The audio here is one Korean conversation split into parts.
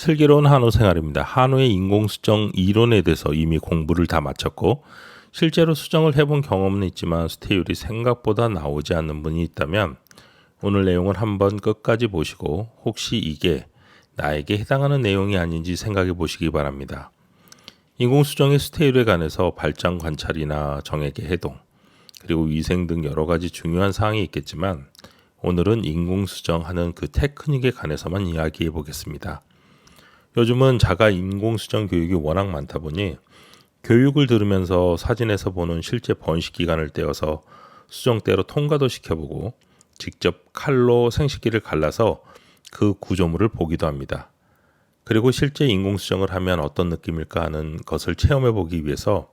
슬기로운 한우 생활입니다. 한우의 인공수정 이론에 대해서 이미 공부를 다 마쳤고 실제로 수정을 해본 경험은 있지만 수태율이 생각보다 나오지 않는 분이 있다면 오늘 내용을 한번 끝까지 보시고 혹시 이게 나에게 해당하는 내용이 아닌지 생각해 보시기 바랍니다. 인공수정의 수태율에 관해서 발장 관찰이나 정액의 해동 그리고 위생 등 여러 가지 중요한 사항이 있겠지만 오늘은 인공수정하는 그 테크닉에 관해서만 이야기해 보겠습니다. 요즘은 자가 인공수정 교육이 워낙 많다 보니 교육을 들으면서 사진에서 보는 실제 번식 기간을 떼어서 수정대로 통과도 시켜보고 직접 칼로 생식기를 갈라서 그 구조물을 보기도 합니다. 그리고 실제 인공수정을 하면 어떤 느낌일까 하는 것을 체험해 보기 위해서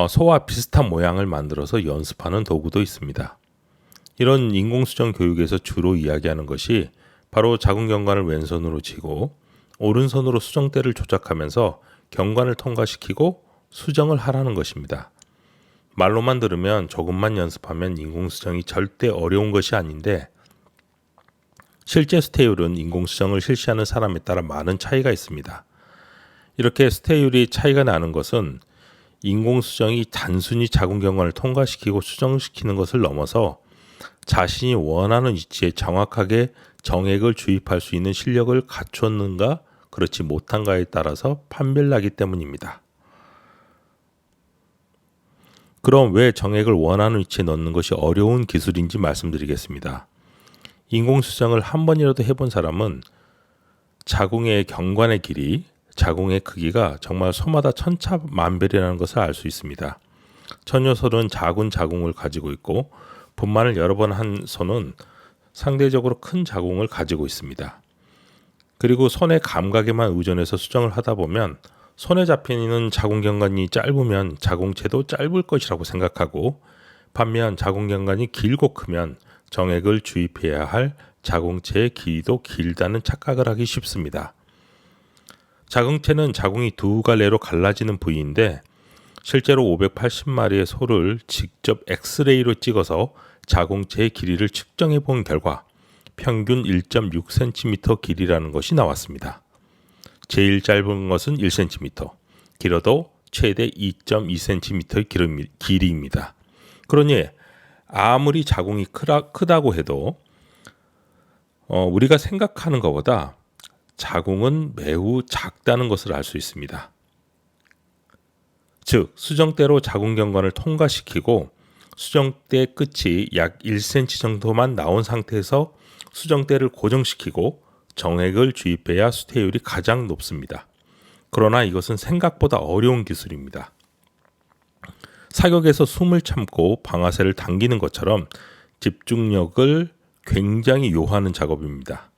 소와 비슷한 모양을 만들어서 연습하는 도구도 있습니다. 이런 인공수정 교육에서 주로 이야기하는 것이 바로 자궁 경관을 왼손으로 쥐고 오른손으로 수정대를 조작하면서 경관을 통과시키고 수정을 하라는 것입니다. 말로만 들으면 조금만 연습하면 인공수정이 절대 어려운 것이 아닌데 실제 수태율은 인공수정을 실시하는 사람에 따라 많은 차이가 있습니다. 이렇게 수태율이 차이가 나는 것은 인공수정이 단순히 자궁 경관을 통과시키고 수정시키는 것을 넘어서 자신이 원하는 위치에 정확하게 정액을 주입할 수 있는 실력을 갖췄는가 그렇지 못한가에 따라서 판별나기 때문입니다. 그럼 왜 정액을 원하는 위치에 넣는 것이 어려운 기술인지 말씀드리겠습니다. 인공수정을 한 번이라도 해본 사람은 자궁의 경관의 길이, 자궁의 크기가 정말 소마다 천차만별이라는 것을 알 수 있습니다. 처녀소는 작은 자궁을 가지고 있고 분만을 여러 번 한 소는 상대적으로 큰 자궁을 가지고 있습니다. 그리고 손의 감각에만 의존해서 수정을 하다 보면 손에 잡히는 자궁 경관이 짧으면 자궁체도 짧을 것이라고 생각하고 반면 자궁 경관이 길고 크면 정액을 주입해야 할 자궁체의 길이도 길다는 착각을 하기 쉽습니다. 자궁체는 자궁이 두 갈래로 갈라지는 부위인데 실제로 580마리의 소를 직접 엑스레이로 찍어서 자궁체의 길이를 측정해 본 결과 평균 1.6cm 길이라는 것이 나왔습니다. 제일 짧은 것은 1cm, 길어도 최대 2.2cm의 길이입니다. 그러니 아무리 자궁이 크다고 해도 우리가 생각하는 것보다 자궁은 매우 작다는 것을 알 수 있습니다. 즉 수정대로 자궁 경관을 통과시키고 수정대 끝이 약 1cm 정도만 나온 상태에서 수정대를 고정시키고 정액을 주입해야 수태율이 가장 높습니다. 그러나 이것은 생각보다 어려운 기술입니다. 사격에서 숨을 참고 방아쇠를 당기는 것처럼 집중력을 굉장히 요하는 작업입니다.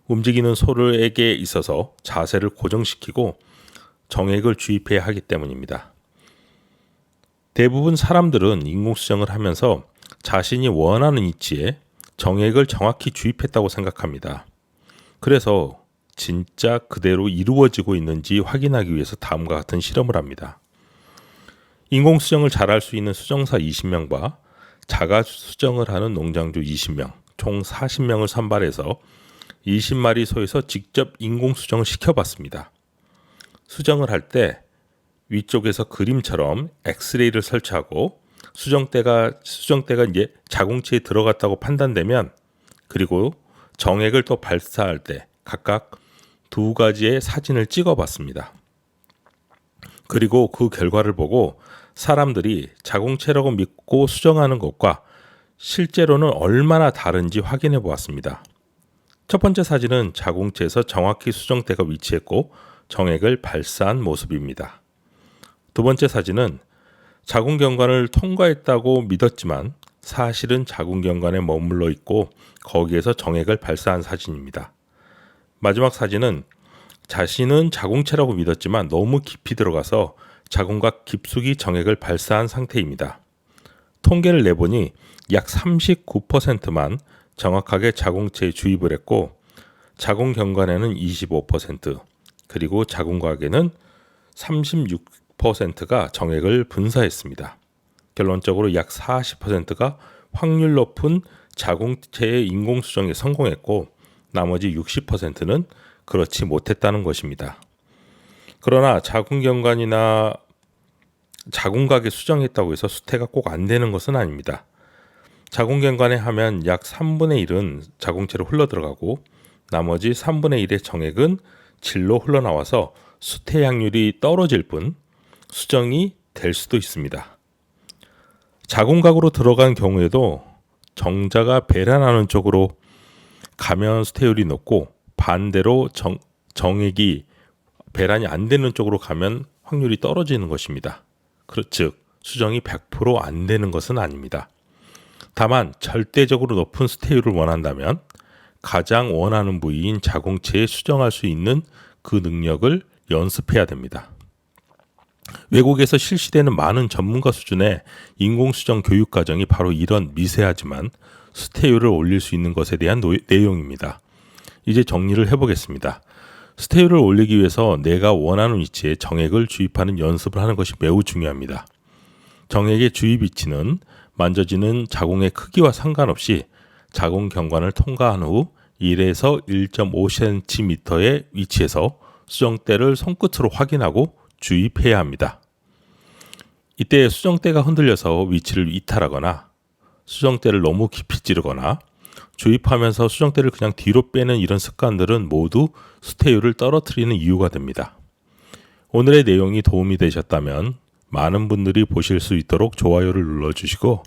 움직이는 소에게 있어서 자세를 고정시키고 정액을 주입해야 하기 때문입니다. 대부분 사람들은 인공수정을 하면서 자신이 원하는 위치에 정액을 정확히 주입했다고 생각합니다. 그래서 진짜 그대로 이루어지고 있는지 확인하기 위해서 다음과 같은 실험을 합니다. 인공수정을 잘할 수 있는 수정사 20명과 자가 수정을 하는 농장주 20명, 총 40명을 선발해서 20마리 소에서 직접 인공수정을 시켜봤습니다. 수정을 할 때 위쪽에서 그림처럼 엑스레이를 설치하고 수정대가 이제 자궁체에 들어갔다고 판단되면 그리고 정액을 또 발사할 때 각각 두 가지의 사진을 찍어봤습니다. 그리고 그 결과를 보고 사람들이 자궁체라고 믿고 수정하는 것과 실제로는 얼마나 다른지 확인해 보았습니다. 첫 번째 사진은 자궁체에서 정확히 수정대가 위치했고 정액을 발사한 모습입니다. 두 번째 사진은 자궁 경관을 통과했다고 믿었지만 사실은 자궁 경관에 머물러 있고 거기에서 정액을 발사한 사진입니다. 마지막 사진은 자신은 자궁체라고 믿었지만 너무 깊이 들어가서 자궁과 깊숙이 정액을 발사한 상태입니다. 통계를 내보니 약 39%만 정확하게 자궁체에 주입을 했고 자궁 경관에는 25%, 그리고 자궁곽에는 36%가 정액을 분사했습니다. 결론적으로 약 40%가 확률 높은 자궁체의 인공수정에 성공했고 나머지 60%는 그렇지 못했다는 것입니다. 그러나 자궁경관이나 자궁각에 수정했다고 해서 수태가 꼭 안 되는 것은 아닙니다. 자궁경관에 하면 약 3분의 1은 자궁체로 흘러들어가고 나머지 3분의 1의 정액은 질로 흘러나와서 수태약률이 떨어질 뿐 수정이 될 수도 있습니다. 자궁각으로 들어간 경우에도 정자가 배란하는 쪽으로 가면 수태율이 높고 반대로 정액이 배란이 안 되는 쪽으로 가면 확률이 떨어지는 것입니다. 즉 수정이 100% 안 되는 것은 아닙니다. 다만 절대적으로 높은 수태율을 원한다면 가장 원하는 부위인 자궁체에 수정할 수 있는 그 능력을 연습해야 됩니다. 외국에서 실시되는 많은 전문가 수준의 인공수정 교육 과정이 바로 이런 미세하지만 수태율을 올릴 수 있는 것에 대한 내용입니다. 이제 정리를 해보겠습니다. 수태율을 올리기 위해서 내가 원하는 위치에 정액을 주입하는 연습을 하는 것이 매우 중요합니다. 정액의 주입 위치는 만져지는 자궁의 크기와 상관없이 자궁경관을 통과한 후 1에서 1.5cm의 위치에서 수정대를 손끝으로 확인하고 주입해야 합니다. 이때 수정대가 흔들려서 위치를 이탈하거나 수정대를 너무 깊이 찌르거나 주입하면서 수정대를 그냥 뒤로 빼는 이런 습관들은 모두 수태율을 떨어뜨리는 이유가 됩니다. 오늘의 내용이 도움이 되셨다면 많은 분들이 보실 수 있도록 좋아요를 눌러주시고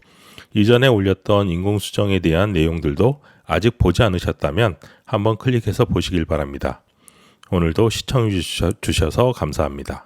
이전에 올렸던 인공수정에 대한 내용들도 아직 보지 않으셨다면 한번 클릭해서 보시길 바랍니다. 오늘도 시청해 주셔서 감사합니다.